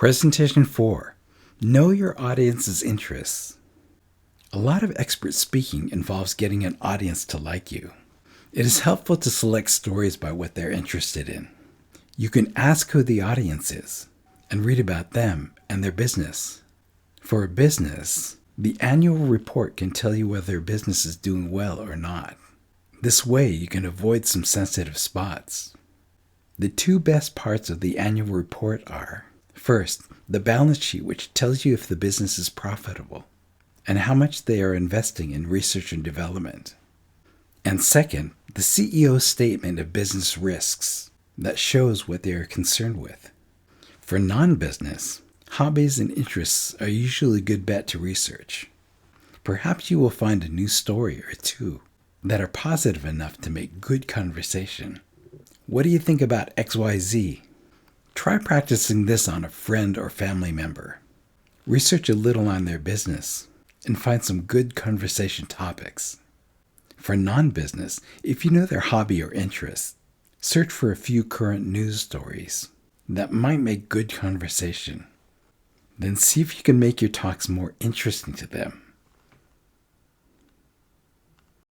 Presentation 4. Know your audience's interests. A lot of expert speaking involves getting an audience to like you. It is helpful to select stories by what they're interested in. You can ask who the audience is and read about them and their business. For a business, the annual report can tell you whether a business is doing well or not. This way, you can avoid some sensitive spots. The two best parts of the annual report are, first, the balance sheet, which tells you if the business is profitable and how much they are investing in research and development. And second, the CEO's statement of business risks that shows what they are concerned with. For non-business, hobbies and interests are usually a good bet to research. Perhaps you will find a new story or two that are positive enough to make good conversation. What do you think about XYZ? Try practicing this on a friend or family member. Research a little on their business and find some good conversation topics. For non-business, if you know their hobby or interest, search for a few current news stories that might make good conversation. Then see if you can make your talks more interesting to them.